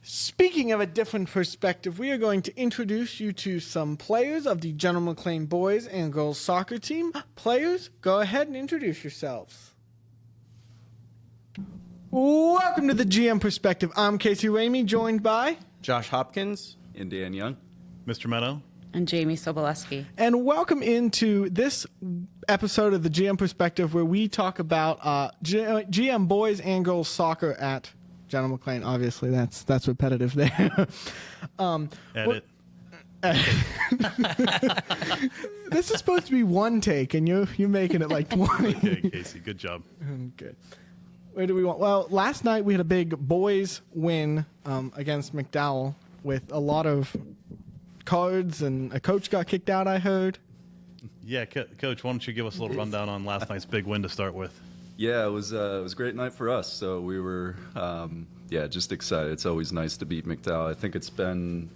Speaking of a different perspective, we are going to introduce you to some players of the General Mclane boys and girls soccer team. Players, go ahead and introduce yourselves. Welcome to the GM Perspective. I'm Kasey Ramey, joined by Josh Hopkins and Dan Young. Mr. Mennow. And Jamie Soboleski. And welcome into this episode of the GM Perspective, where we talk about GM boys and girls soccer at General Mclane. Obviously, that's repetitive there. Edit. This is supposed to be one take, and you're making it like 20. Okay, Kasey, good job. Good. Where do we want? Well, last night we had a big boys win against McDowell with a lot of cards, and a coach got kicked out, I heard. Yeah, Coach, why don't you give us a little rundown on last night's big win to start with? Yeah, it was a great night for us. So we were, just excited. It's always nice to beat McDowell. I think it's been,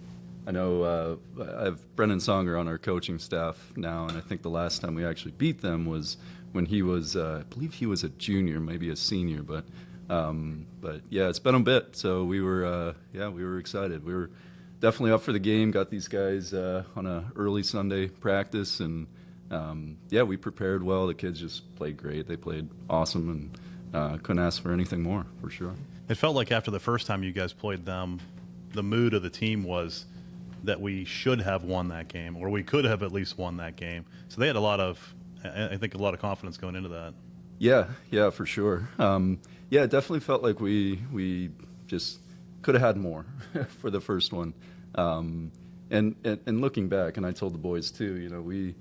I have Brendan Songer on our coaching staff now, and I think the last time we actually beat them was when he was, I believe he was a junior, maybe a senior, but yeah, it's been a bit. So we were excited. We were definitely up for the game. Got these guys on a early Sunday practice, and we prepared well. The kids just played great. They played awesome, and couldn't ask for anything more, for sure. It felt like after the first time you guys played them, the mood of the team was that we should have won that game, or we could have at least won that game. So they had I think a lot of confidence going into that. Yeah, for sure. It definitely felt like we just could have had more for the first one. And looking back, and I told the boys too,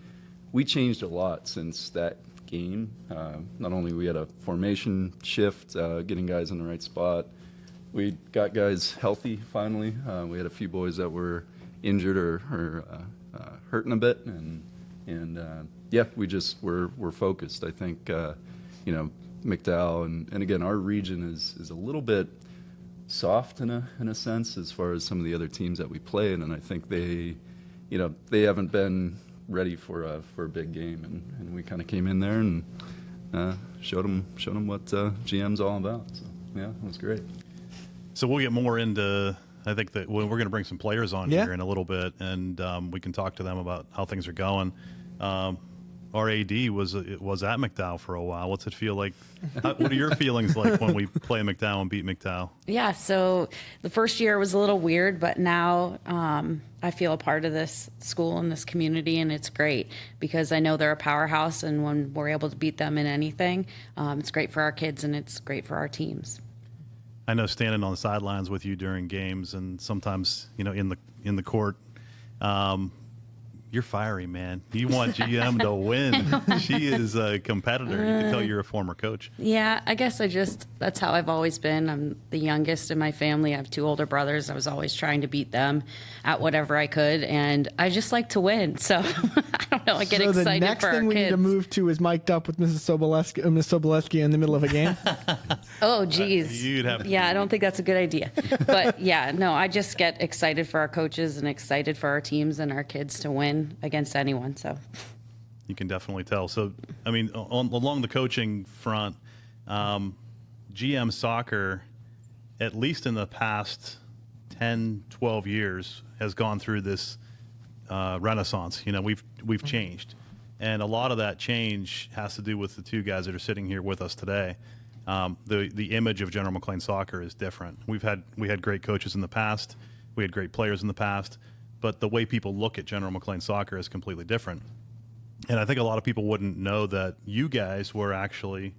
we changed a lot since that game. Not only we had a formation shift, getting guys in the right spot, we got guys healthy finally. We had a few boys that were injured or hurting a bit, and we're focused. I think McDowell and again, our region is a little bit soft in a sense as far as some of the other teams that we played, and I think they haven't been ready for a big game, and we kind of came in there and showed them what GM's all about. So yeah, it was great. So we'll get more into. I think that we're going to bring some players on here in a little bit, and we can talk to them about how things are going. Our AD was at McDowell for a while. What's it feel like? What are your feelings like when we play McDowell and beat McDowell? Yeah, so the first year was a little weird, but now I feel a part of this school and this community, and it's great because I know they're a powerhouse, and when we're able to beat them in anything, it's great for our kids and it's great for our teams. I know standing on the sidelines with you during games and sometimes, in the court, you're fiery, man. You want GM to win. She is a competitor. You can tell you're a former coach. Yeah, I guess that's how I've always been. I'm the youngest in my family. I have two older brothers. I was always trying to beat them at whatever I could, and I just like to win. So I don't know. I get excited for our kids. So the next thing we need to move to is mic'd up with Ms. Soboleski in the middle of a game. Oh, geez. I don't think that's a good idea. But yeah, no, I just get excited for our coaches and excited for our teams and our kids to win against anyone. So you can definitely tell. So, I mean, along the coaching front, GM soccer, at least in the past 10, 12 years, has gone through this renaissance. We've changed. And a lot of that change has to do with the two guys that are sitting here with us today. The image of General Mclane soccer is different. We had great coaches in the past. We had great players in the past. But the way people look at General Mclane soccer is completely different. And I think a lot of people wouldn't know that you guys were actually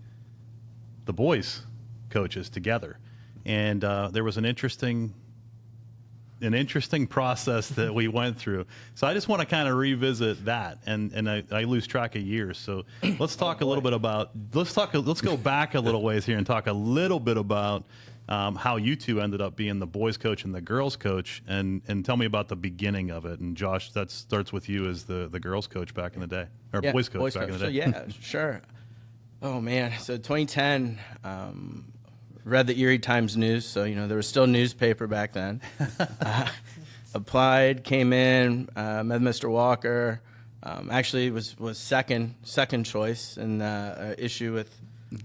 the boys' coaches together. And there was an interesting process that we went through. So I just want to kind of revisit that, and I lose track of years. So let's talk a little bit about let's go back a little ways here and talk a little bit about how you two ended up being the boys coach and the girls coach, and tell me about the beginning of it. And Josh, that starts with you as the girls coach back in the day, or boys coach back in the day. So, yeah, sure. Oh man, so 2010. Read the Erie Times News, so there was still newspaper back then. Applied, came in, met Mr. Walker. Actually, was second choice in the issue with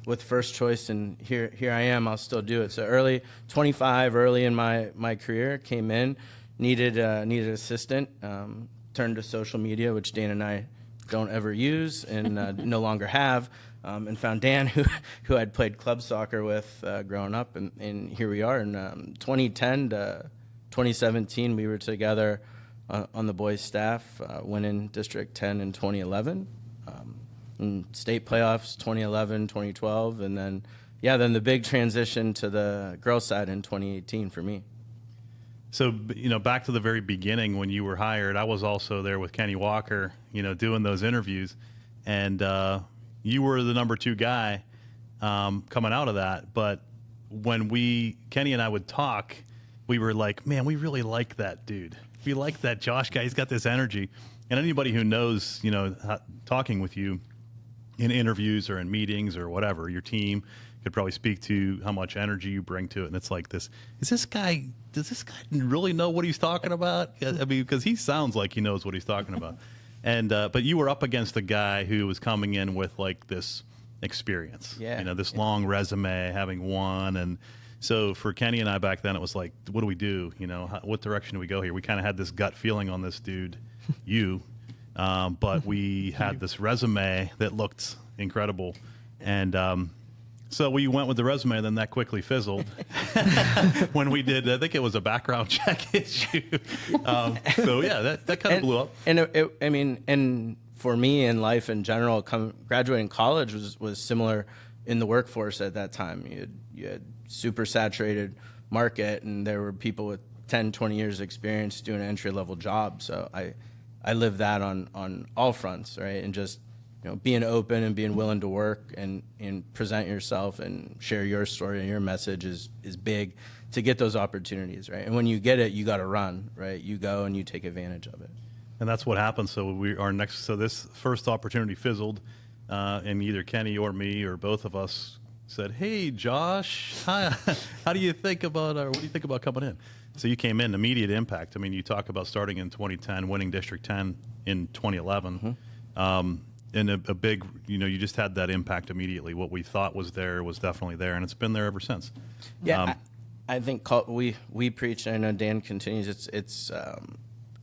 with first choice, and here I am. I'll still do it. So early, 25, early in my career, came in, needed an assistant, turned to social media, which Dan and I don't ever use and no longer have, and found Dan, who I'd played club soccer with growing up, and here we are. In 2010 to 2017, we were together on the boys' staff, winning District 10 in 2011. In state playoffs 2011, 2012, and then the big transition to the girls' side in 2018 for me. So, back to the very beginning when you were hired, I was also there with Kenny Walker, doing those interviews, and you were the number 2 guy coming out of that. But when Kenny and I would talk, we were like, man, we really like that dude. We like that Josh guy. He's got this energy. And anybody who knows, talking with you in interviews or in meetings or whatever, your team could probably speak to how much energy you bring to it. And it's like this, does this guy really know what he's talking about? I mean, because he sounds like he knows what he's talking about. And but you were up against a guy who was coming in with like this experience, this long resume, having won. And so for Kenny and I back then, it was like, what do we do? What direction do we go here? We kind of had this gut feeling on this dude, but we had this resume that looked incredible. And so we went with the resume, and then that quickly fizzled when we did, I think it was a background check issue. That kind of blew up. And and for me in life in general, graduating college was similar in the workforce at that time. You had super saturated market, and there were people with 10, 20 years experience doing an entry-level job. So I lived that on all fronts, right? And just being open and being willing to work and present yourself and share your story and your message is big to get those opportunities, right? And when you get it, you got to run, right? You go and you take advantage of it. And that's what happened. So this first opportunity fizzled, and either Kenny or me or both of us said, "Hey, Josh, how do you think about, what do you think about coming in?" So you came in, immediate impact. I mean, you talk about starting in 2010, winning District 10 in 2011. And a big, you just had that impact immediately. What we thought was there was definitely there, and it's been there ever since. Yeah, I think we preach, and I know Dan continues, it's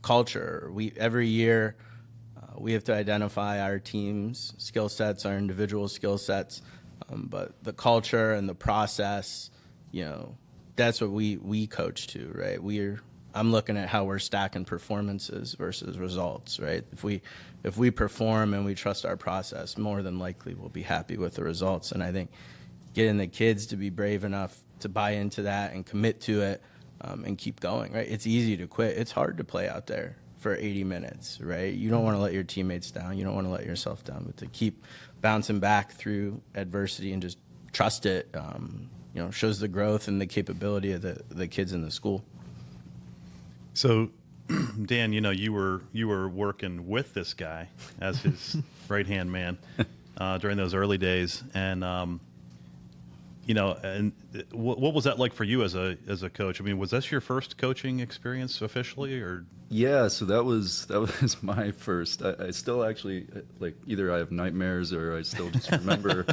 culture. Every year we have to identify our team's skill sets, our individual skill sets, but the culture and the process, that's what we coach to, right? I'm looking at how we're stacking performances versus results, right? If we perform and we trust our process, more than likely we'll be happy with the results. And I think getting the kids to be brave enough to buy into that and commit to it and keep going, right? It's easy to quit. It's hard to play out there for 80 minutes, right? You don't want to let your teammates down. You don't want to let yourself down. But to keep bouncing back through adversity and just trust it, shows the growth and the capability of the kids in the school. So, Dan, you were working with this guy as his right-hand man during those early days, and and what was that like for you as a coach? I mean, was this your first coaching experience officially, or? Yeah, so that was my first. I still actually, like, either I have nightmares or I still just remember.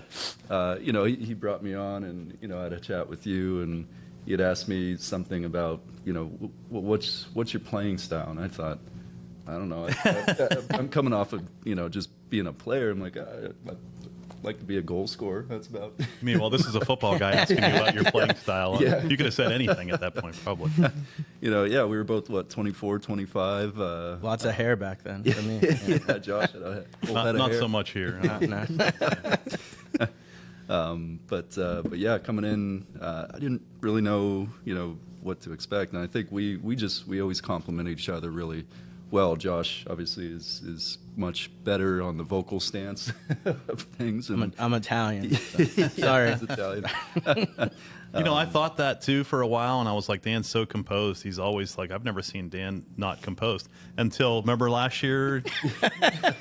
He brought me on, and I had a chat with you, and he had asked me something about, what's your playing style? And I thought, I don't know. I'm coming off of, just being a player. I'm like, I'd like to be a goal scorer. That's about. Meanwhile, this is a football guy asking you about your playing style. Yeah. You could have said anything at that point, probably. We were both, 24, 25. Lots of hair back then for me. Yeah, Josh had a full head of Not hair. so much here. But yeah, coming in, I didn't really know, what to expect, and I think we always complement each other really well. Josh obviously is much better on the vocal stance of things. And I'm Italian. So. Sorry. He's Italian. I thought that too for a while, and I was like, Dan's so composed. He's always like, I've never seen Dan not composed until, remember last year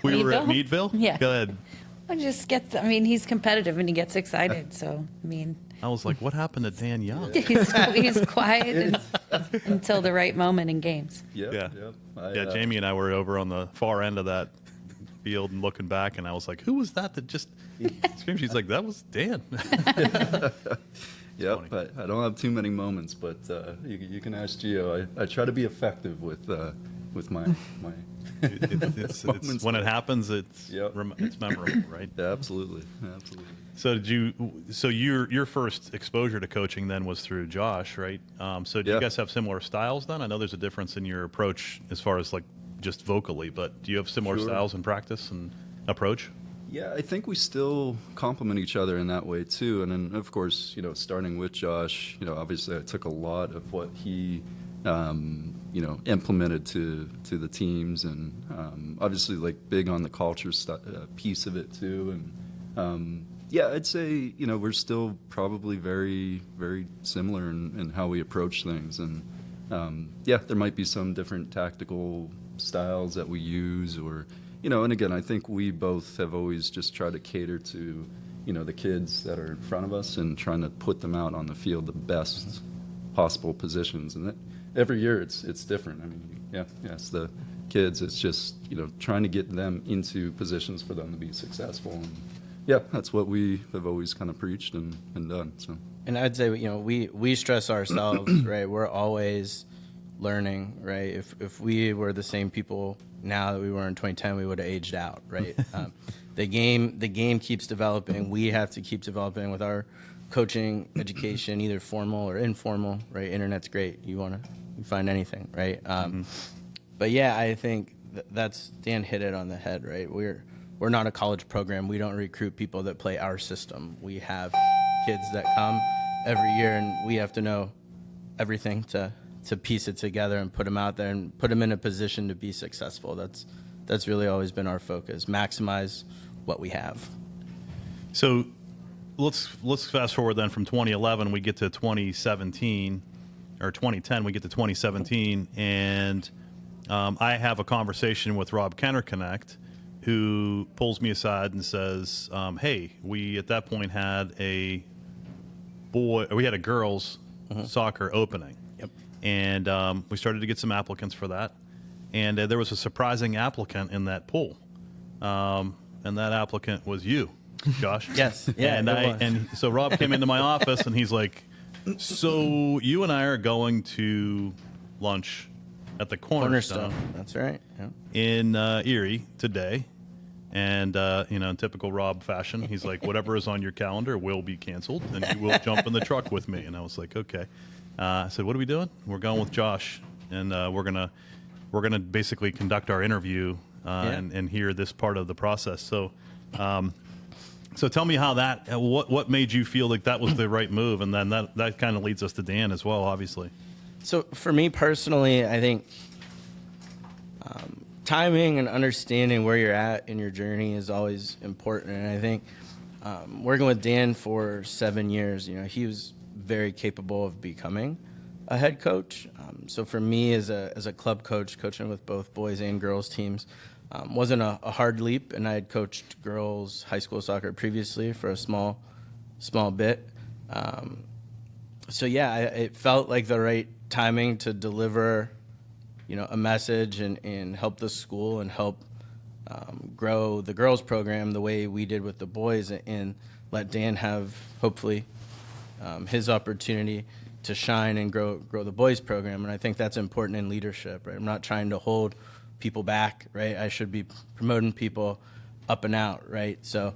we were at Meadville? Yeah. Go ahead. He's competitive and he gets excited. So, I was like, what happened to Dan Young? he's quiet until the right moment in games. Yeah. Jamie and I were over on the far end of that field and looking back, and I was like, "Who was that just screamed?" She's like, "That was Dan." Yep, I don't have too many moments, but you can ask Gio. I try to be effective with my It's when it happens, it's it's memorable, right? Yeah, absolutely. So your first exposure to coaching then was through Josh, right? So do you guys have similar styles then? I know there's a difference in your approach as far as like just vocally, but do you have similar styles in practice and approach? Yeah, I think we still complement each other in that way too. And then of course, starting with Josh, obviously I took a lot of what he implemented to the teams, and obviously like big on the culture piece of it too. And I'd say we're still probably very, very similar in how we approach things. And there might be some different tactical styles that we use, or and again, I think we both have always just tried to cater to the kids that are in front of us and trying to put them out on the field the best possible positions. And every year it's different. I mean, it's the kids. It's just trying to get them into positions for them to be successful. And that's what we have always kind of preached and done. So. And I'd say we stress ourselves, right? We're always learning, right? If we were the same people now that we were in 2010, we would have aged out, right? The game keeps developing. We have to keep developing with our coaching education, either formal or informal, right? Internet's great. You find anything, right? But I think that's Dan hit it on the head, right? We're not a college program. We don't recruit people that play our system. We have kids that come every year, and we have to know everything to piece it together and put them out there and put them in a position to be successful. That's really always been our focus. Maximize what we have. So let's fast forward then from 2011, we get to 2017, or 2010, we get to 2017, and I have a conversation with Rob Kenner-Connect, who pulls me aside and says, hey, we at that point had a girls soccer opening. Yep. And we started to get some applicants for that. And there was a surprising applicant in that pool. And that applicant was you, Josh. Yes. Yeah. And so Rob came into my office and he's like, so you and I are going to lunch at the Cornerstone. That's right. Yep. In Erie today. And, in typical Rob fashion, he's like, whatever is on your calendar will be canceled, and you will jump in the truck with me. And I was like, okay. I said, what are we doing? We're going with Josh, and we're gonna basically conduct our interview and hear this part of the process. So, so tell me how what made you feel like that was the right move, and then that kind of leads us to Dan as well, obviously. So for me personally, I think timing and understanding where you're at in your journey is always important. And I think working with Dan for 7 years, he was very capable of becoming a head coach. So for me as a club coach, coaching with both boys and girls teams, wasn't a hard leap. And I had coached girls high school soccer previously for a small bit. It felt like the right timing to deliver a message and help the school and help grow the girls program the way we did with the boys, and let Dan have hopefully his opportunity to shine and grow the boys program. And I think that's important in leadership, right? I'm not trying to hold people back, right? I should be promoting people up and out, right? So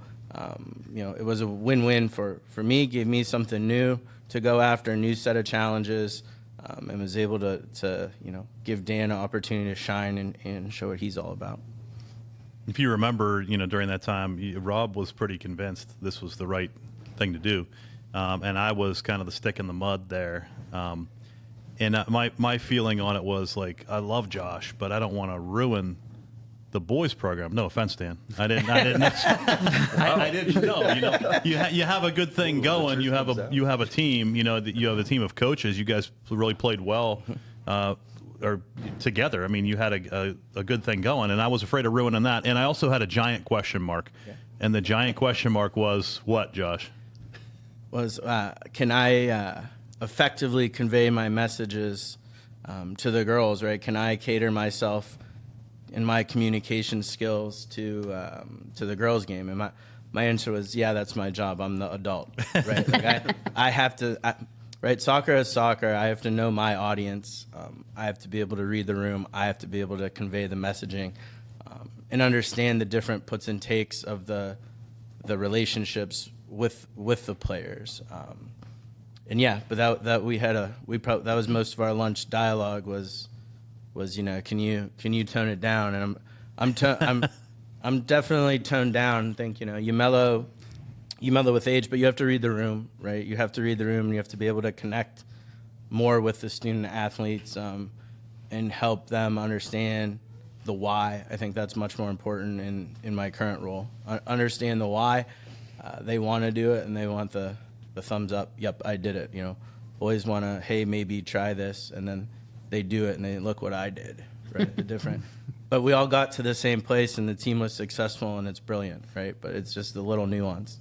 it was a win-win for me, gave me something new to go after, a new set of challenges. And was able to give Dan an opportunity to shine and show what he's all about. If you remember, during that time, Rob was pretty convinced this was the right thing to do, and I was kind of the stick in the mud there. And my feeling on it was like, I love Josh, but I don't want to ruin the boys program. No offense, Dan. I didn't. I didn't know. You have a good thing going. You have a team. You have a team of coaches. You guys really played well, or together. I mean, you had a good thing going, and I was afraid of ruining that. And I also had a giant question mark, and the giant question mark was what, Josh? Was can I effectively convey my messages to the girls? Right? Can I cater myself in my communication skills to the girls' game, and my answer was, yeah, that's my job. I'm the adult, right? Like I have to, right? Soccer is soccer. I have to know my audience. I have to be able to read the room. I have to be able to convey the messaging, and understand the different puts and takes of the relationships with the players. And yeah, but that was most of our lunch dialogue was can you tone it down? And I'm definitely toned down. I think you mellow with age, but you have to read the room, right? You have to read the room, and you have to be able to connect more with the student athletes and help them understand the why. I think that's much more important in my current role. Understand the why. They want to do it, and they want the thumbs up. Yep, I did it. Always want to, hey, maybe try this, and then they do it, and they look what I did. Right, the different. But we all got to the same place, and the team was successful, and it's brilliant, right? But it's just a little nuance.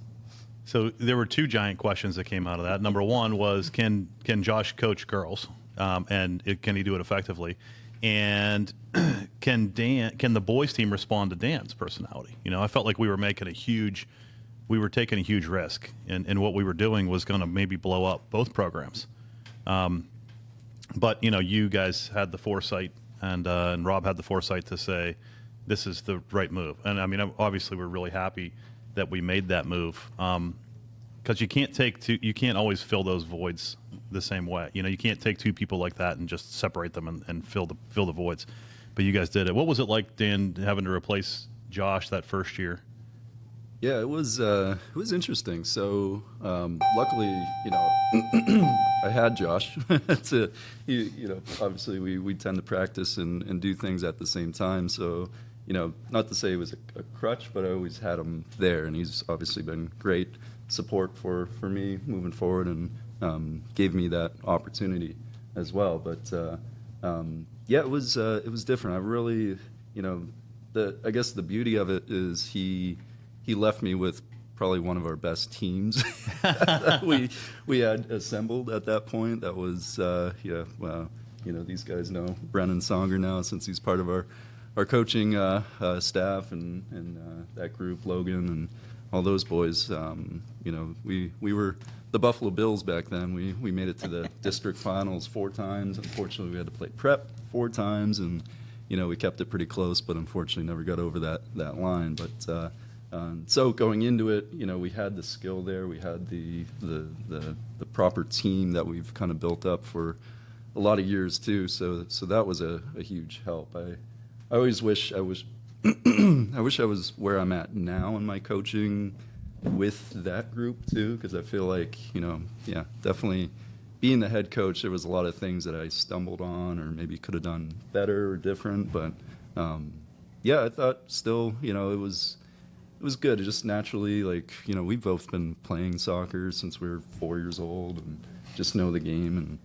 So there were two giant questions that came out of that. Number one was, can Josh coach girls, and can he do it effectively? And can the boys team respond to Dan's personality? I felt like we were taking a huge risk, and what we were doing was going to maybe blow up both programs. But you guys had the foresight, and Rob had the foresight to say this is the right move. And I mean, obviously, we're really happy that we made that move, because you can't always fill those voids the same way. You can't take two people like that and just separate them and fill the voids. But you guys did it. What was it like, Dan, having to replace Josh that first year? Yeah, it was interesting. So luckily, I had Josh. Obviously we tend to practice and do things at the same time. So not to say it was a crutch, but I always had him there, and he's obviously been great support for me moving forward, and gave me that opportunity as well. But it was different. I really, I guess the beauty of it is he left me with probably one of our best teams that we had assembled at that point. That was these guys know Brennan Songer now, since he's part of our coaching staff, and that group, Logan and all those boys. We were the Buffalo Bills back then. We made it to the district finals 4 times. Unfortunately, we had to play prep 4 times, and we kept it pretty close, but unfortunately never got over that line. But so going into it, we had the skill there. We had the proper team that we've kind of built up for a lot of years too. So that was a huge help. I always wish I was I wish I was where I'm at now in my coaching with that group too, because I feel like definitely being the head coach, there was a lot of things that I stumbled on or maybe could have done better or different. But I thought still it was good. It just naturally, we've both been playing soccer since we were 4 years old and just know the game. And,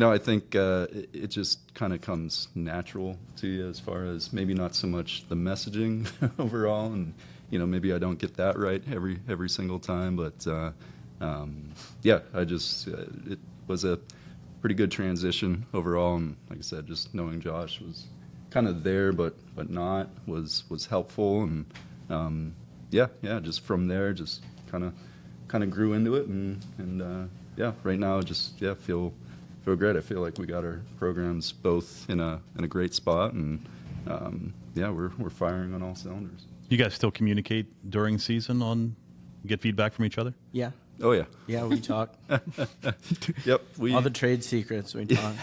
I think it just kind of comes natural to you, as far as maybe not so much the messaging overall. And, maybe I don't get that right every single time. But, it was a pretty good transition overall. And like I said, just knowing Josh was kind of there, but not, was helpful. And, just from there, just kind of grew into it, and right now, just feel great. I feel like we got our programs both in a great spot, and we're firing on all cylinders. You guys still communicate during season get feedback from each other? Yeah. Oh yeah. Yeah, we talk. Yep. All the trade secrets we talk.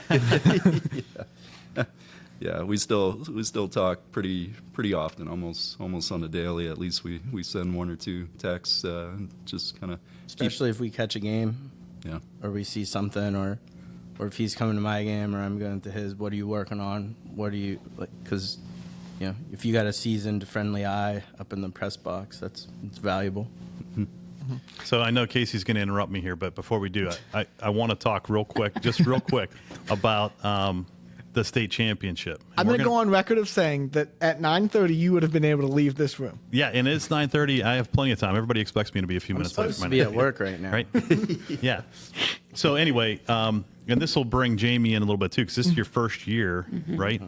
Yeah, we still talk pretty often, almost on a daily. At least we send 1 or 2 texts, just kind of. Especially if we catch a game, or we see something, or if he's coming to my game or I'm going to his. What are you working on? What do you like? Because if you got a seasoned, friendly eye up in the press box, it's valuable. So I know Kasey's going to interrupt me here, but before we do, I want to talk real quick, about the state championship. I'm going to go on record of saying that at 9:30 you would have been able to leave this room. Yeah, and it's 9:30. I have plenty of time. Everybody expects me to be a few minutes late. I'm supposed to be at work right now. Right? Yeah. So anyway, and this will bring Jamie in a little bit too, because this is your first year, right?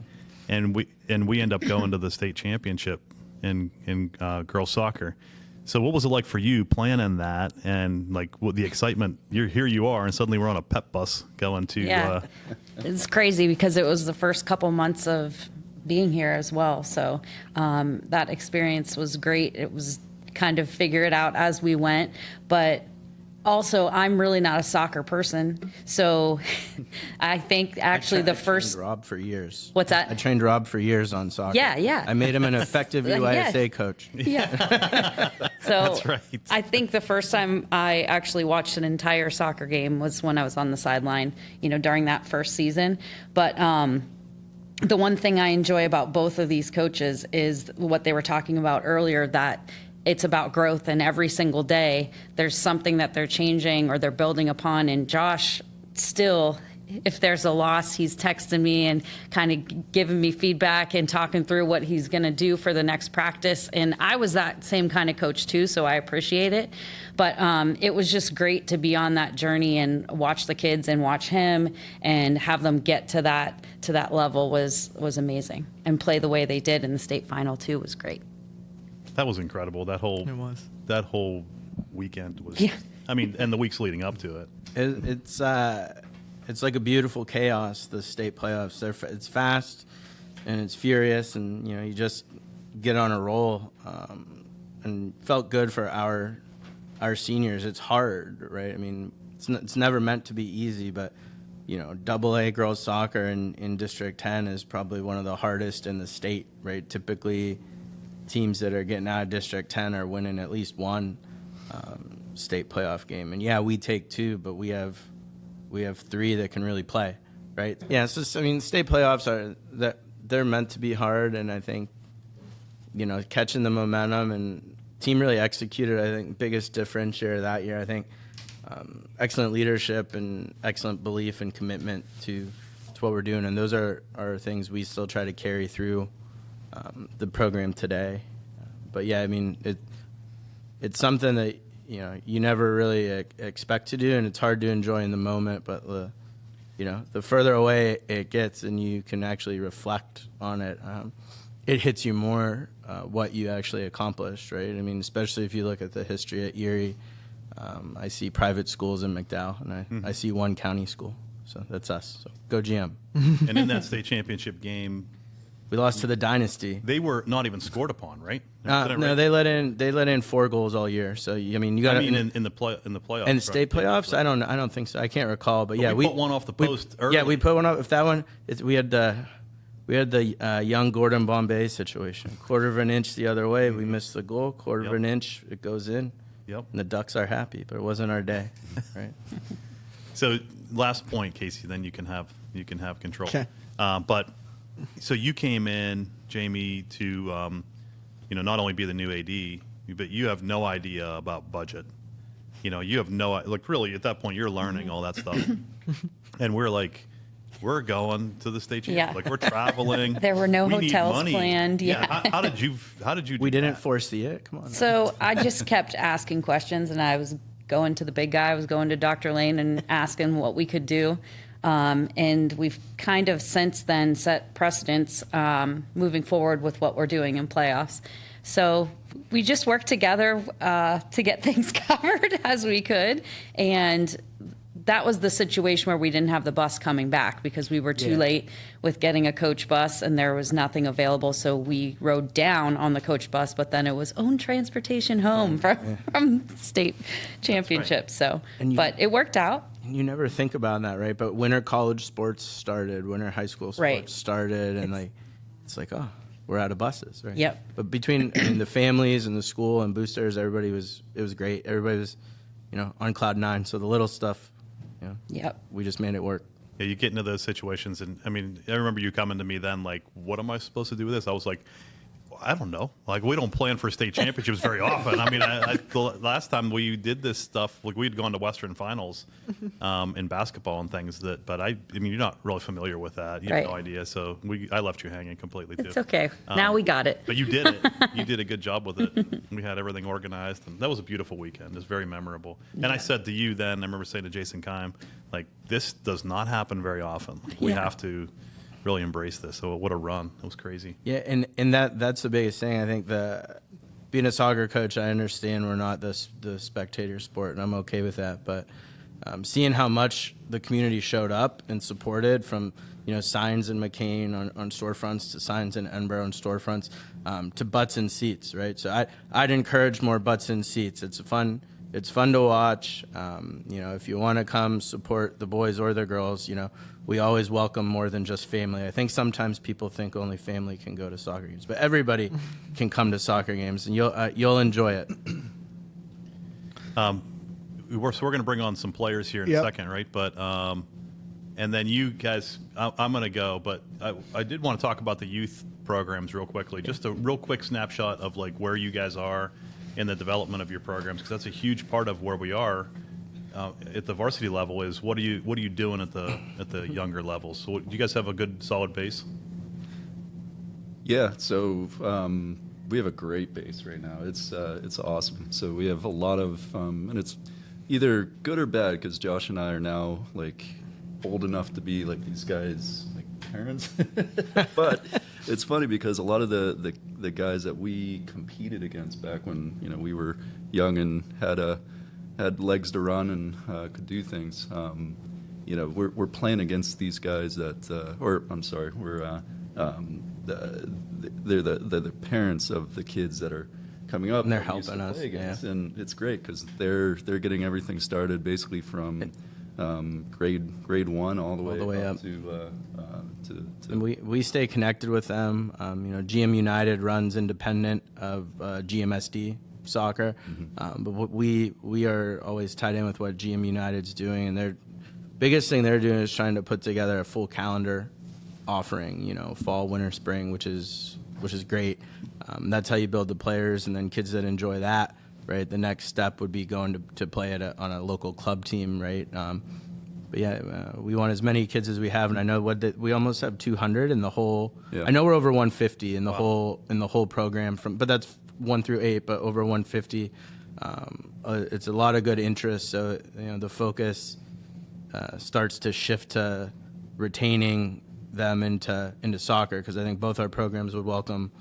and we end up going to the state championship in girls soccer. So what was it like for you planning that, and like what the excitement? Here you are, and suddenly we're on a pep bus going to. Yeah, it's crazy because it was the first couple months of being here as well. So that experience was great. It was kind of figure it out as we went, but also I'm really not a soccer person. So I think actually the first. I trained Rob for years. What's that? I trained Rob for years on soccer. Yeah. I made him an effective UISA coach. Yeah. So That's right. I think the first time I actually watched an entire soccer game was when I was on the sideline, during that first season. But the one thing I enjoy about both of these coaches is what they were talking about earlier, that it's about growth, and every single day there's something that they're changing or they're building upon. And Josh still, if there's a loss, he's texting me and kind of giving me feedback and talking through what he's going to do for the next practice. And I was that same kind of coach too, so I appreciate it. But it was just great to be on that journey and watch the kids and watch him and have them get to that level was amazing. And play the way they did in the state final too was great. That was incredible. That whole weekend was. Yeah. I mean, and the weeks leading up to it. It's like a beautiful chaos. The state playoffs. It's fast and it's furious, and you just get on a roll. And felt good for our seniors. It's hard, right? I mean, it's never meant to be easy, but AA girls soccer in District 10 is probably one of the hardest in the state, right? Typically, teams that are getting out of District 10 are winning at least one state playoff game. And yeah, we take two, but we have three that can really play, right? Yeah, it's just, state playoffs they're meant to be hard, and I think, catching the momentum, and team really executed. I think biggest differentiator that year, I think, excellent leadership and excellent belief and commitment to what we're doing, and those are things we still try to carry through the program today. But yeah, it's something that you never really expect to do, and it's hard to enjoy in the moment. But the further away it gets, and you can actually reflect on it, it hits you more what you actually accomplished, right? Especially if you look at the history at Erie. I see private schools in McDowell, and I see one county school. So that's us. So go GM. And in that state championship game, we lost to the Dynasty. they were not even scored upon, right? No, they let in 4 goals all year. So you got. in the playoffs. And the state right? playoffs, I don't think so. I can't recall, but yeah, we put one off the post early. Yeah, we put one off. If that one, we had the young Gordon Bombay situation. Quarter of an inch the other way, we missed the goal. Quarter of an inch, it goes in. Yep. And the Ducks are happy, but it wasn't our day, right? So last point, Kasey, then you can have control. Okay. But so you came in, Jamie, to not only be the new AD, but you have no idea about budget. You have really at that point you're learning all that stuff, and we're going to the state championship. Yeah. We're traveling. There were no We need hotels money. planned. Yeah. How did you do We didn't that? foresee it. Come on. So I just kept asking questions, and I was going to the big guy. I was going to Dr. Lane and asking what we could do. And we've kind of since then set precedents moving forward with what we're doing in playoffs. So we just worked together to get things covered as we could. And that was the situation where we didn't have the bus coming back because we were too late with getting a coach bus and there was nothing available. So we rode down on the coach bus, but then it was own transportation home from state championship. Right. So, And but it worked out. you never think about that, right? But winter college sports started, winter high school sports started, and it's like, oh, we're out of buses, right? Yep. But between the families and the school and boosters, it was great. Everybody was, on cloud 9. So the little stuff, Yep. we just made it work. Yeah, you get into those situations, and I remember you coming to me then, like, what am I supposed to do with this? I was like, I don't know. Like, we don't plan for state championships very often. The last time we did this stuff, like, we had gone to Western finals in basketball and things. But you're not really familiar with that. You have no idea. So I left you hanging completely too. It's okay. Now we got it. But you did it. You did a good job with it. We had everything organized, and that was a beautiful weekend. It was very memorable. And I said to you then, I remember saying to Jason Keim, like, this does not happen very often. We have to really embraced this. So what a run. It was crazy. Yeah, and that's the biggest thing. I think being a soccer coach, I understand we're not the spectator sport, and I'm okay with that. But seeing how much the community showed up and supported, from signs in McCain on storefronts to signs in Edinburgh on storefronts, to butts in seats, right? So I'd encourage more butts in seats. It's fun to watch. If you want to come support the boys or the girls, we always welcome more than just family. I think sometimes people think only family can go to soccer games, but everybody can come to soccer games, and you'll enjoy it. We're going to bring on some players here in a second, right? But and then you guys, I'm going to go, but I did want to talk about the youth programs real quickly. Just a real quick snapshot of like where you guys are in the development of your programs, because that's a huge part of where we are at the varsity level. Is what are you doing at the younger levels? So do you guys have a good solid base? Yeah, so we have a great base right now. It's awesome. So we have a lot of, and it's either good or bad, because Josh and I are now like old enough to be like these guys, like parents. But it's funny because a lot of the guys that we competed against back when we were young and had legs to run and could do things. We're playing against these guys that, or I'm sorry, they're the parents of the kids that are coming up, and they're helping us. And it's great because they're getting everything started basically from grade 1 all the way up to and we stay connected with them. GM United runs independent of GMSD soccer, but we are always tied in with what GM United's doing, and their biggest thing they're doing is trying to put together a full calendar offering, fall, winter, spring, which is great. That's how you build the players, and then kids that enjoy that, right? The next step would be going to play on a local club team, right? But yeah, we want as many kids as we have, and I know we almost have 200 in the whole. Yeah. I know we're over 150 in the whole program but that's 1 through 8, but over 150. It's a lot of good interest, so the focus starts to shift to retaining them into soccer, because I think both our programs would welcome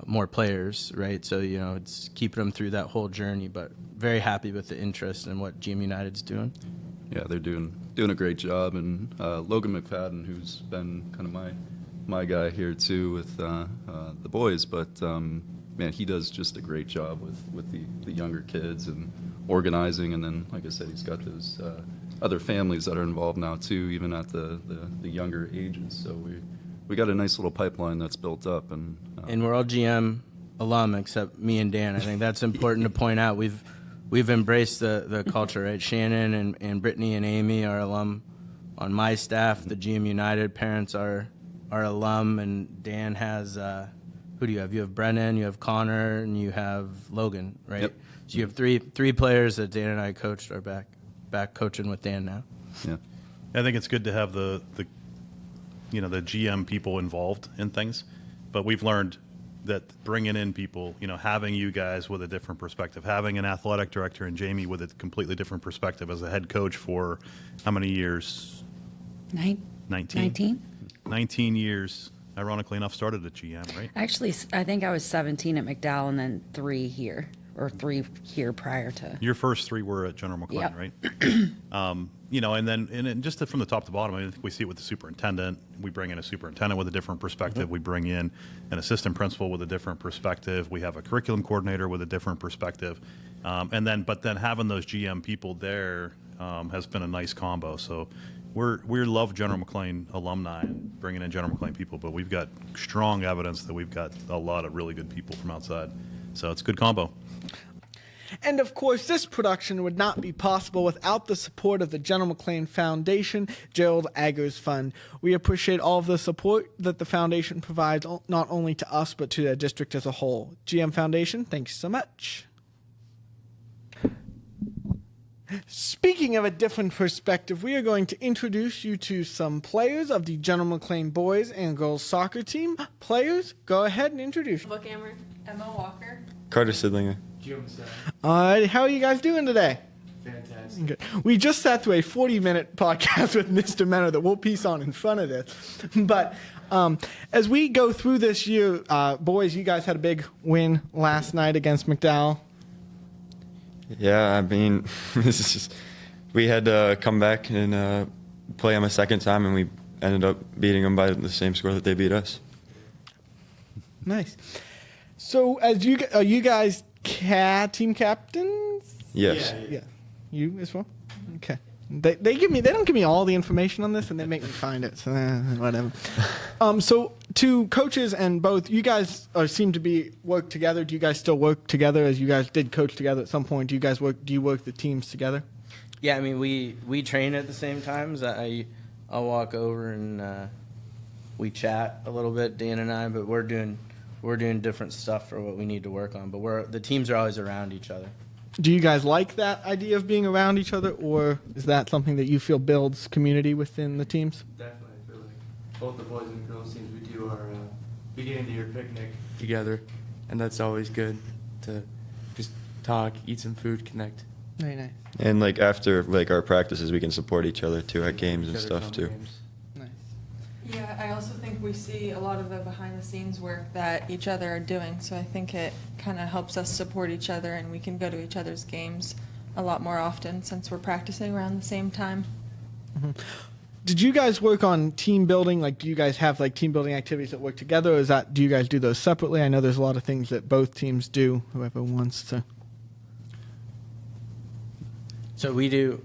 more players, right? So it's keeping them through that whole journey, but very happy with the interest and what GM United's doing. Yeah, they're doing a great job, and Logan McFadden, who's been kind of my guy here too with the boys, but man, he does just a great job with the younger kids and organizing, and then like I said, he's got his other families that are involved now too, even at the younger ages. So we got a nice little pipeline that's built up, and we're all GM alum except me and Dan. I think that's important to point out. We've embraced the culture, right? Shannon and Brittany and Amy are alum on my staff. The GM United parents are alum, and Dan has who do you have? You have Brennan, you have Connor, and you have Logan, right? Yep. So you have three players that Dan and I coached are back coaching with Dan now. Yeah, I think it's good to have the GM people involved in things, but we've learned that bringing in people, having you guys with a different perspective, having an athletic director and Jamie with a completely different perspective as a head coach for how many years? 19 years. Ironically enough, started at GM, right? Actually, I think I was 17 at McDowell and then 3 here, or 3 here prior to. Your first 3 were at General Mclane, yep. Right? And then just from the top to bottom, I think we see it with the superintendent. We bring in a superintendent with a different perspective. We bring in an assistant principal with a different perspective. We have a curriculum coordinator with a different perspective. But then having those GM people there has been a nice combo. So we love General Mclane alumni and bringing in General Mclane people, but we've got strong evidence that we've got a lot of really good people from outside. So it's a good combo. And of course, this production would not be possible without the support of the General Mclane Foundation, Gerald Aggers Fund. We appreciate all of the support that the foundation provides, not only to us, but to the district as a whole. GM Foundation, thanks so much. Speaking of a different perspective, we are going to introduce you to some players of the General Mclane boys and girls soccer team. Players, go ahead and introduce. Bookhammer, Emma Walker, Carter Sidlinger. All right, how are you guys doing today? Fantastic. Good. We just sat through a 40-minute podcast with Mr. Mennow that we'll piece on in front of this. But as we go through this year, boys, you guys had a big win last night against McDowell. Yeah, I mean, this is just, we had to come back and play them a second time, and we ended up beating them by the same score that they beat us. Nice. So, are you guys team captains? Yes. Yeah. You as well? Okay. They don't give me all the information on this, and they make me find it. So whatever. So to coaches and both, you guys seem to work together. Do you guys still work together as you guys did coach together at some point? Do you work the teams together? Yeah, I mean we train at the same times. I'll walk over and we chat a little bit, Dan and I, but we're doing different stuff for what we need to work on. But the teams are always around each other. Do you guys like that idea of being around each other, or is that something that you feel builds community within the teams? Definitely. I feel like both the boys and girls teams, we do our beginning of the year picnic together, and that's always good to just talk, eat some food, connect. Very nice. And like after like our practices, we can support each other too at games and Each other stuff fun too. games. Nice. Yeah, I also think we see a lot of the behind-the-scenes work that each other are doing, so I think it kind of helps us support each other, and we can go to each other's games a lot more often since we're practicing around the same time. Mm-hmm. Did you guys work on team building? Like, do you guys have like team building activities that work together, or do you guys do those separately? I know there's a lot of things that both teams do. Whoever wants to. So we do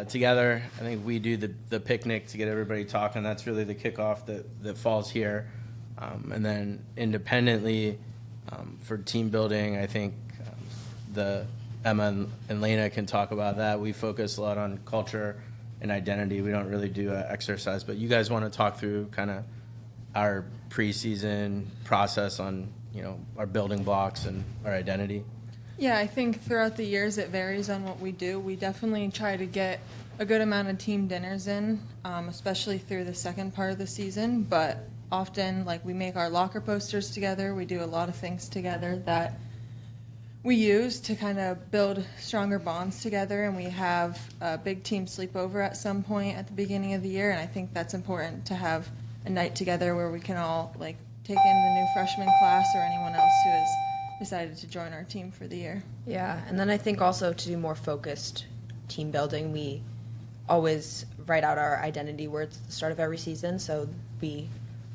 together. I think we do the picnic to get everybody talking. That's really the kickoff that falls here, and then independently for team building, I think the Emma and Lena can talk about that. We focus a lot on culture and identity. We don't really do exercise, but you guys want to talk through kind of our preseason process on our building blocks and our identity. Yeah, I think throughout the years it varies on what we do. We definitely try to get a good amount of team dinners in, especially through the second part of the season, but often like we make our locker posters together. We do a lot of things together that we use to kind of build stronger bonds together, and we have a big team sleepover at some point at the beginning of the year, and I think that's important to have a night together where we can all like take in the new freshman class or anyone else who has decided to join our team for the year. Yeah, and then I think also to do more focused team building, we always write out our identity words at the start of every season, so we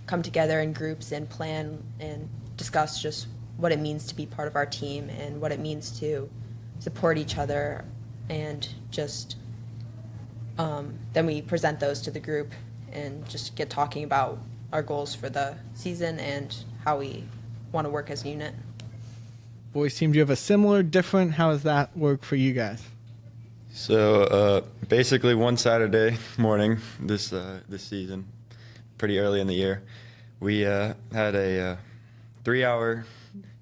come together in groups and plan and discuss just what it means to be part of our team and what it means to support each other, and just then we present those to the group and just get talking about our goals for the season and how we want to work as a unit. Boys team, do you have a similar, different? How does that work for you guys? So basically, one Saturday morning this season, pretty early in the year, we had a 3-hour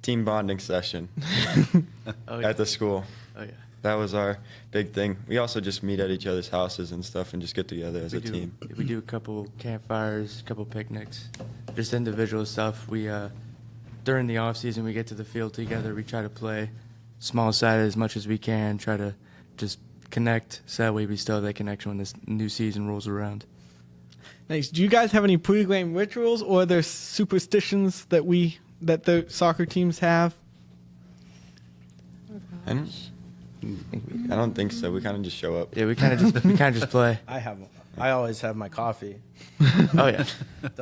team bonding session at the school. Oh, yeah. That was our big thing. We also just meet at each other's houses and stuff and just get together as a team. We do a couple campfires, a couple picnics, just individual stuff. We during the off season, we get to the field together. We try to play small side as much as we can, try to just connect, so that way we still have that connection when this new season rolls around. Nice. Do you guys have any pre-game rituals, or are there superstitions that the soccer teams have? I don't think so. We kind of just show up. Yeah, we kind of just play. I always have my coffee. Oh yeah.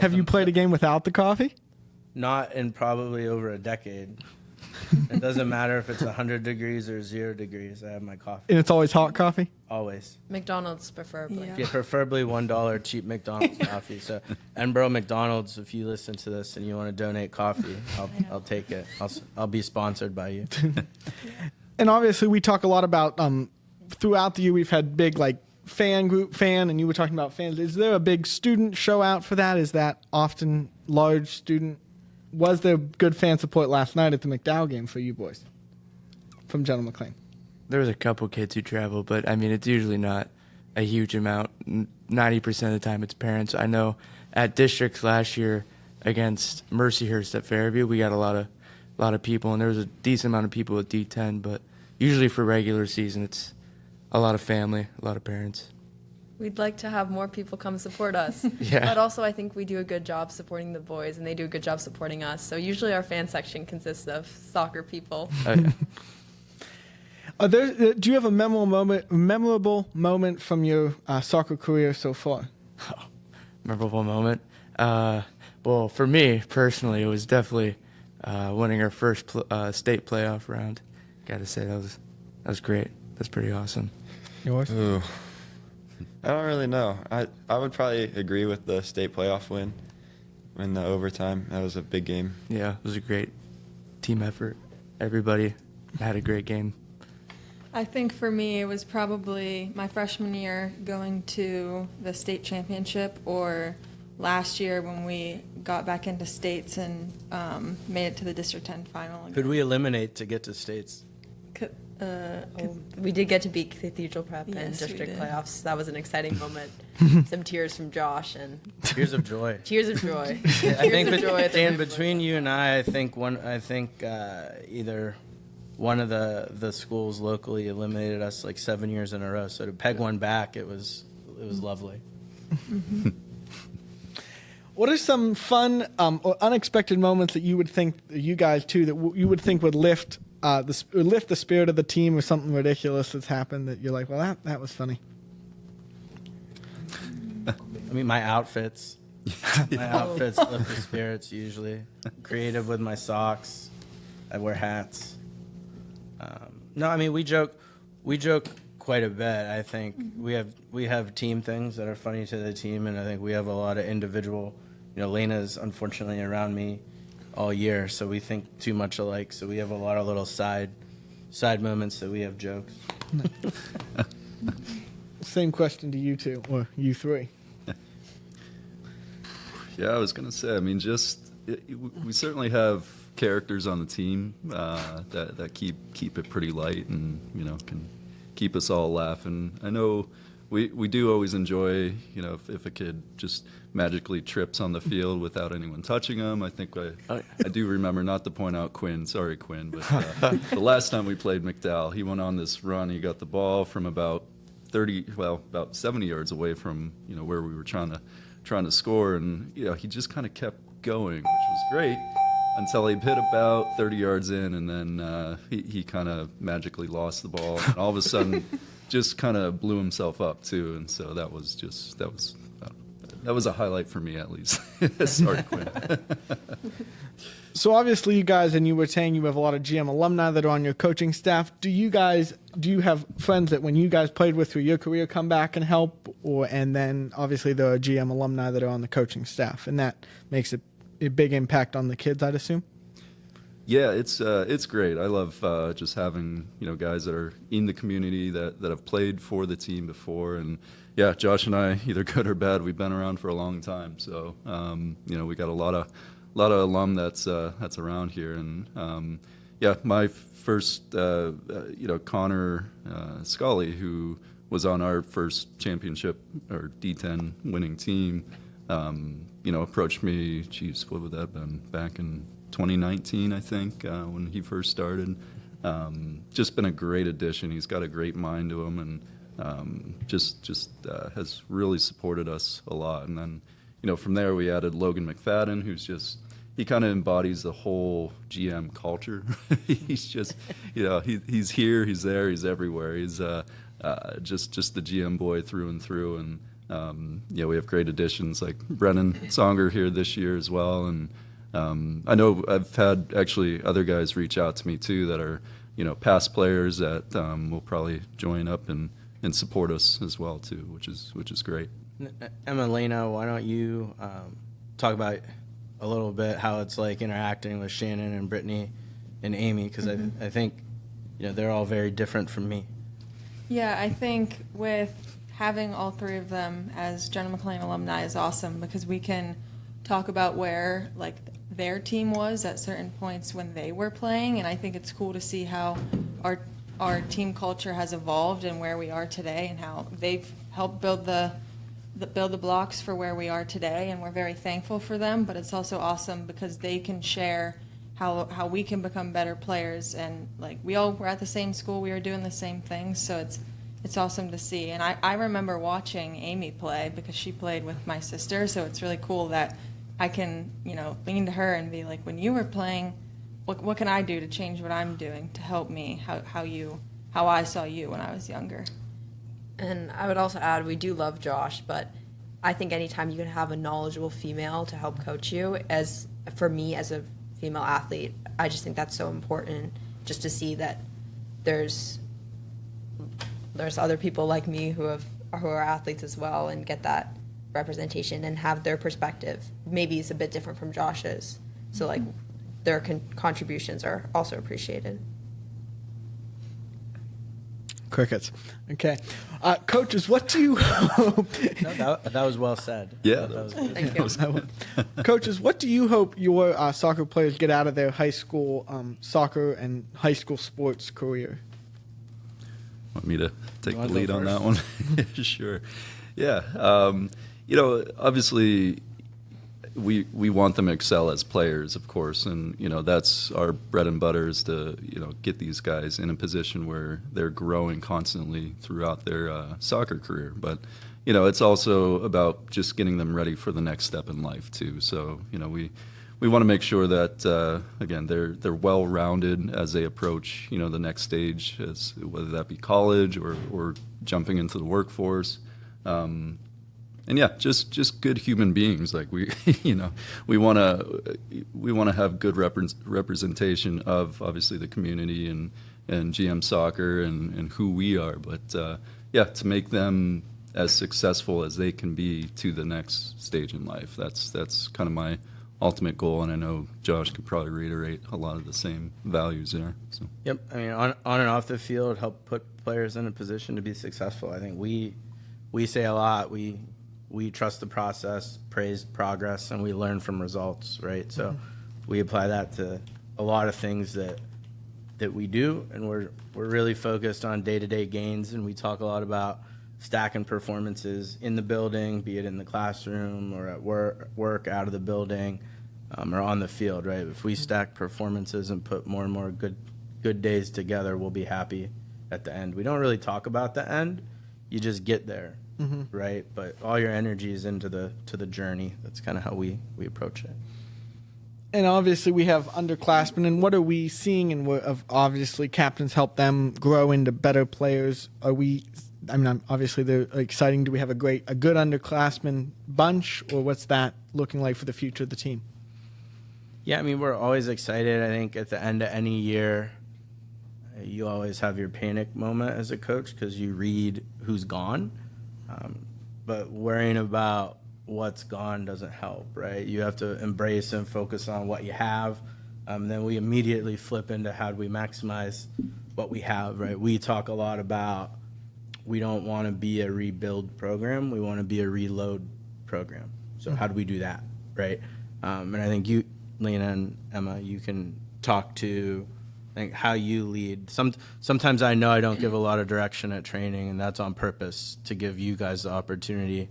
Have you played a game without the coffee? Not in probably over a decade. It doesn't matter if it's 100 degrees or 0 degrees. I have my coffee. And it's always hot coffee? Always. McDonald's preferably. Yeah. Yeah, preferably $1 cheap McDonald's coffee. So, Enbro McDonald's, if you listen to this and you want to donate coffee, I'll take it. I'll be sponsored by you. And obviously, we talk a lot about throughout the year. We've had big fan, and you were talking about fans. Is there a big student show out for that? Is that often large student? Was there good fan support last night at the McDowell game for you boys from General Mclane? There was a couple kids who travel, but I mean, it's usually not a huge amount. 90% of the time, it's parents. I know at districts last year against Mercyhurst at Fairview, we got a lot of people, and there was a decent amount of people at D10. But usually for regular season, it's a lot of family, a lot of parents. We'd like to have more people come support us. Yeah. But also, I think we do a good job supporting the boys, and they do a good job supporting us. So usually our fan section consists of soccer people. Oh, yeah. Do you have a memorable moment from your soccer career so far? Memorable moment. Well, for me personally, it was definitely winning our first state playoff round. Got to say that was great. That's pretty awesome. Yours? Ooh. I don't really know. I would probably agree with the state playoff win in the overtime. That was a big game. Yeah, it was a great team effort. Everybody had a great game. I think for me, it was probably my freshman year going to the state championship, or last year when we got back into states and made it to the District 10 final. Could we eliminate to get to states? We did get to beat Cathedral Prep in Yes, we district did. playoffs. That was an exciting moment. Some tears from Josh and Tears of joy. tears of joy. I think, Tears of joy at the Dan, midpoint. between you and I think either one of the schools locally eliminated us like 7 years in a row. So to peg one back, it was lovely. What are some fun or unexpected moments that you would think, you guys too, that you would think would lift the spirit of the team, or something ridiculous that's happened that you're like, well, that was funny? I mean, my outfits. My outfits lift the spirits usually. Creative with my socks. I wear hats. No, I mean we joke quite a bit. I think we have team things that are funny to the team, and I think we have a lot of individual. Lena's unfortunately around me all year, so we think too much alike. So we have a lot of little side moments that we have jokes. Same question to you two, or you three. Yeah, I was gonna say. I mean, we certainly have characters on the team that keep it pretty light, and can keep us all laughing. I know we do always enjoy, if a kid just magically trips on the field without anyone touching him. I think I do remember, not to point out Quinn, sorry Quinn, but the last time we played McDowell, he went on this run. He got the ball from about 70 yards away from where we were trying to score, and he just kind of kept going, which was great until he hit about 30 yards in, and then he kind of magically lost the ball, and all of a sudden just kind of blew himself up too, and so that was a highlight for me, at least. Sorry, Quinn. So obviously you guys, and you were saying you have a lot of GM alumni that are on your coaching staff. Do you have friends that when you guys played with through your career come back and help, and then obviously there are GM alumni that are on the coaching staff, and that makes a big impact on the kids, I'd assume? Yeah, it's great. I love just having guys that are in the community that have played for the team before, and yeah, Josh and I, either good or bad, we've been around for a long time. So we got a lot of alum that's around here, and yeah, my first Connor Scully, who was on our first championship or D10 winning team, approached me. Geez, what would that have been? Back in 2019, I think, when he first started. Just been a great addition. He's got a great mind to him, and just has really supported us a lot. And then, from there we added Logan McFadden, he kind of embodies the whole GM culture. He's just, he's here, he's there, he's everywhere. He's just the GM boy through and through. And we have great additions like Brennan Songer here this year as well. And I know I've had actually other guys reach out to me too that are past players that will probably join up and support us as well too, which is great. Emma, Lena, why don't you talk about a little bit how it's like interacting with Shannon and Brittany and Amy, because I think they're all very different from me. Yeah, I think with having all three of them as General Mclane alumni is awesome, because we can talk about where their team was at certain points when they were playing, and I think it's cool to see how our team culture has evolved and where we are today, and how they've helped build the blocks for where we are today, and we're very thankful for them. But it's also awesome because they can share how we can become better players, and we all were at the same school, we were doing the same things, so it's awesome to see. And I remember watching Amy play because she played with my sister, so it's really cool that I can, lean to her and be like, when you were playing, what can I do to change what I'm doing to help me, how I saw you when I was younger. And I would also add, we do love Josh, but I think anytime you can have a knowledgeable female to help coach you, for me as a female athlete, I just think that's so important, just to see that there's other people like me who are athletes as well and get that representation and have their perspective. Maybe it's a bit different from Josh's, so like their contributions are also appreciated. Crickets. Okay. Coaches, what do you hope? That was well said. Yeah. That was Thank you. Coaches, what do you hope your soccer players get out of their high school soccer and high school sports career? Want me to take You the wanna lead go on that first? one? Sure. Yeah. Obviously, we want them to excel as players, of course, and that's our bread and butter is to get these guys in a position where they're growing constantly throughout their soccer career. But it's also about just getting them ready for the next step in life too. So we want to make sure that again they're well rounded as they approach the next stage, as whether that be college or jumping into the workforce. And yeah, just good human beings. Like we want to have good representation of obviously the community and GM soccer and who we are. But to make them as successful as they can be to the next stage in life. That's kind of my ultimate goal, and I know Josh could probably reiterate a lot of the same values there. So. Yep. I mean, on and off the field, help put players in a position to be successful. I think we say a lot. We trust the process, praise progress, and we learn from results, right? So we apply that to a lot of things that we do, and we're really focused on day-to-day gains, and we talk a lot about stacking performances in the building, be it in the classroom or at work out of the building, or on the field, right? If we stack performances and put more and more good days together, we'll be happy at the end. We don't really talk about the end. You just get there. Right, but all your energy is into the journey. That's kind of how we approach it. And obviously, we have underclassmen. And what are we seeing? And obviously, captains help them grow into better players. Obviously, they're exciting. Do we have a good underclassmen bunch, or what's that looking like for the future of the team? Yeah, I mean, we're always excited. I think at the end of any year, you always have your panic moment as a coach because you read who's gone. But worrying about what's gone doesn't help, right? You have to embrace and focus on what you have. Then we immediately flip into how do we maximize what we have, right? We talk a lot about we don't want to be a rebuild program. We want to be a reload program. So how do we do that, right? And I think you, Lena and Emma, you can talk to how you lead. Sometimes I know I don't give a lot of direction at training, and that's on purpose to give you guys the opportunity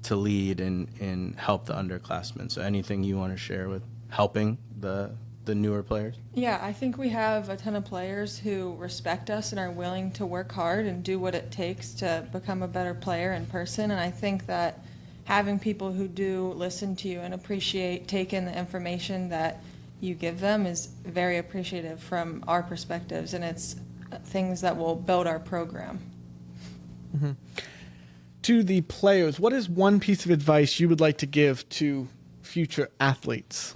to lead and help the underclassmen. So anything you want to share with helping the newer players? Yeah, I think we have a ton of players who respect us and are willing to work hard and do what it takes to become a better player in person. And I think that having people who do listen to you and appreciate taking the information that you give them is very appreciative from our perspectives, and it's things that will build our program. To the players, what is one piece of advice you would like to give to future athletes?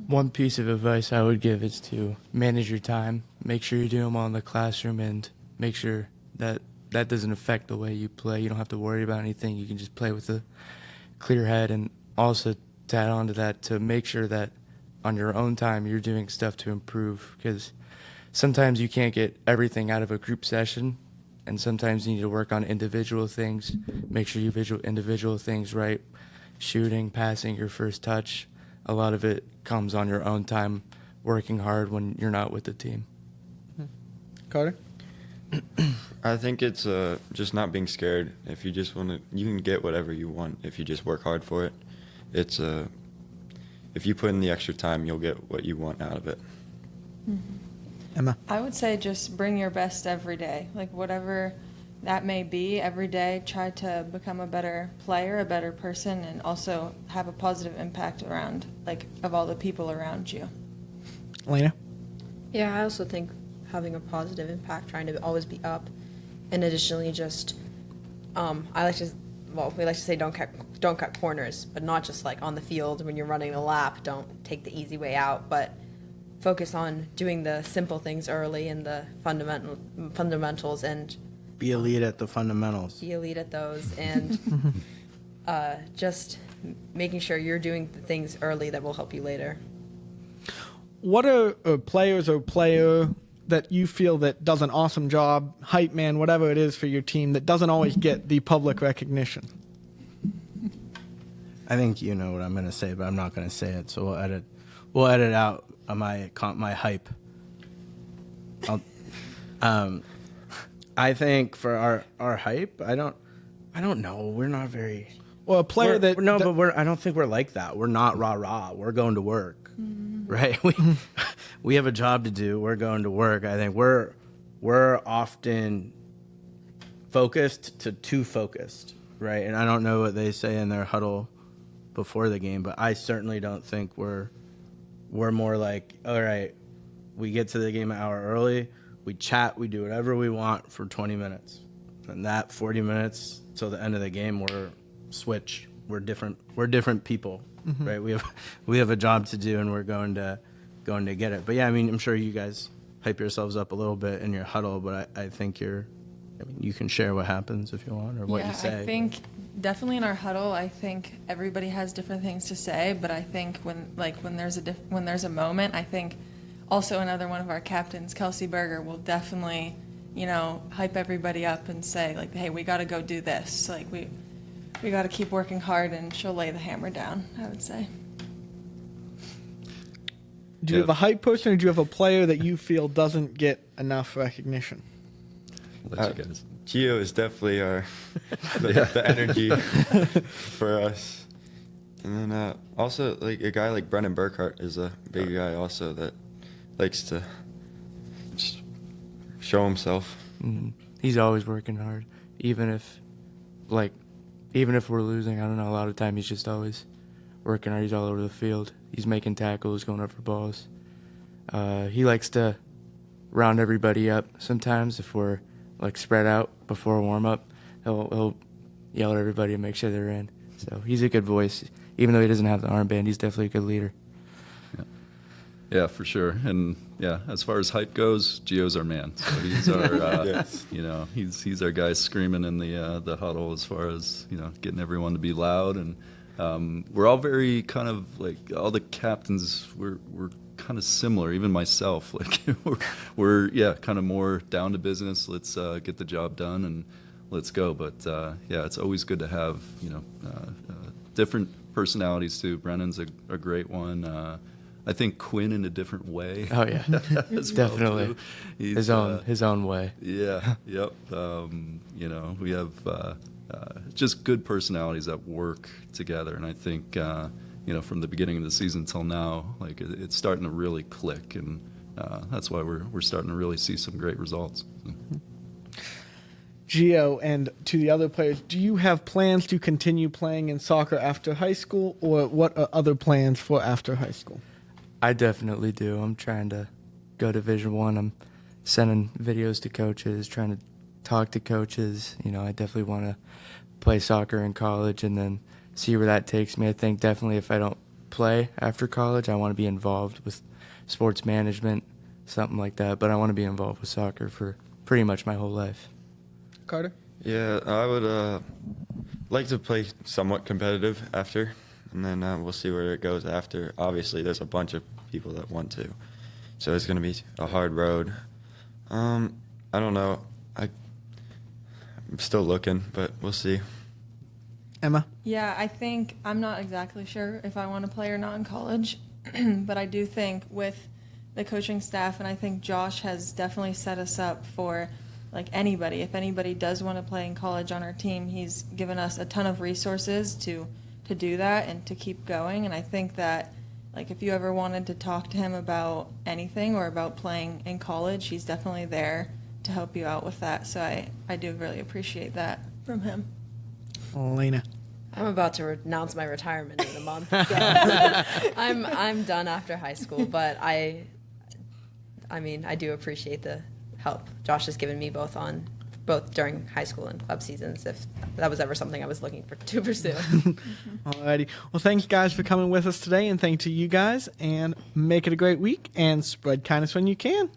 One piece of advice I would give is to manage your time. Make sure you do them all in the classroom, and make sure that that doesn't affect the way you play. You don't have to worry about anything. You can just play with a clear head. And also to add on to that, to make sure that on your own time you're doing stuff to improve, because sometimes you can't get everything out of a group session, and sometimes you need to work on individual things. Make sure you visual individual things right. Shooting, passing, your first touch, a lot of it comes on your own time, working hard when you're not with the team. Carter? I think it's just not being scared. If you just want to, you can get whatever you want if you just work hard for it. It's if you put in the extra time, you'll get what you want out of it. Emma? I would say just bring your best every day. Like whatever that may be, every day try to become a better player, a better person, and also have a positive impact around, like, of all the people around you. Elena? Yeah, I also think having a positive impact, trying to always be up, and additionally just, we like to say don't cut corners, but not just like on the field when you're running a lap. Don't take the easy way out, but focus on doing the simple things early and the fundamentals, and Be elite at the fundamentals. be elite at those, and just making sure you're doing the things early that will help you later. What are players or player that you feel that does an awesome job, hype man, whatever it is for your team, that doesn't always get the public recognition? I think you know what I'm going to say, but I'm not going to say it, so we'll edit out my hype. I think for our hype, I don't know. We're not very. Well, a player that I don't think we're like that. We're not rah. We're going to work, right? We have a job to do. We're going to work. I think we're often focused to too focused, right? And I don't know what they say in their huddle before the game, but I certainly don't think we're more like, all right, we get to the game an hour early, we chat, we do whatever we want for 20 minutes. And that 40 minutes till the end of the game, we're different people, right? We have a job to do, and we're going to get it. But yeah, I mean, I'm sure you guys hype yourselves up a little bit in your huddle, but I think you can share what happens if you want, or what you say. I think definitely in our huddle, I think everybody has different things to say, but I think when there's a moment, I think also another one of our captains, Kelsey Berger, will definitely, hype everybody up and say, like, hey, we got to go do this. Like, we got to keep working hard, and she'll lay the hammer down, I would say. Do you have a hype person, or do you have a player that you feel doesn't get enough recognition? Let you guys. Gio is definitely the energy for us. And then also, like, a guy like Brennan Burkhart is a big guy also that likes to just show himself. Mm-hmm. He's always working hard, even if we're losing. I don't know. A lot of time he's just always working hard. He's all over the field. He's making tackles, going up for balls. He likes to round everybody up. Sometimes if we're like spread out before a warm up, he'll yell at everybody and make sure they're in. So he's a good voice. Even though he doesn't have the armband, he's definitely a good leader. Yeah, for sure. And yeah, as far as hype goes, Gio's our man. So he's our, Yes. he's our guy screaming in the huddle as far as getting everyone to be loud. And we're all very kind of like all the captains. We're kind of similar. Even myself, like we're kind of more down to business. Let's get the job done and let's go. But yeah, it's always good to have different personalities too. Brennan's a great one. I think Quinn in a different way. Oh yeah, definitely. Well, his own way. Yeah. Yep. We have just good personalities that work together, and I think from the beginning of the season till now, like it's starting to really click, and that's why we're starting to really see some great results. Gio, and to the other players, do you have plans to continue playing in soccer after high school, or what are other plans for after high school? I definitely do. I'm trying to go Division I. I'm sending videos to coaches, trying to talk to coaches. I definitely want to play soccer in college and then see where that takes me. I think definitely if I don't play after college, I want to be involved with sports management, something like that. But I want to be involved with soccer for pretty much my whole life. Carter? Yeah, I would like to play somewhat competitive after, and then we'll see where it goes after. Obviously, there's a bunch of people that want to, so it's going to be a hard road. I don't know. I'm still looking, but we'll see. Emma? Yeah, I think I'm not exactly sure if I want to play or not in college, but I do think with the coaching staff, and I think Josh has definitely set us up for like anybody. If anybody does want to play in college on our team, he's given us a ton of resources to do that and to keep going. And I think that like if you ever wanted to talk to him about anything or about playing in college, he's definitely there to help you out with that. So I do really appreciate that from him. Elena. I'm about to announce my retirement in a month. So I'm done after high school, but I mean, I do appreciate the help Josh has given me both during high school and club seasons, if that was ever something I was looking to pursue. Alrighty. Well, thank you guys for coming with us today, and thank you to you guys, and make it a great week, and spread kindness when you can.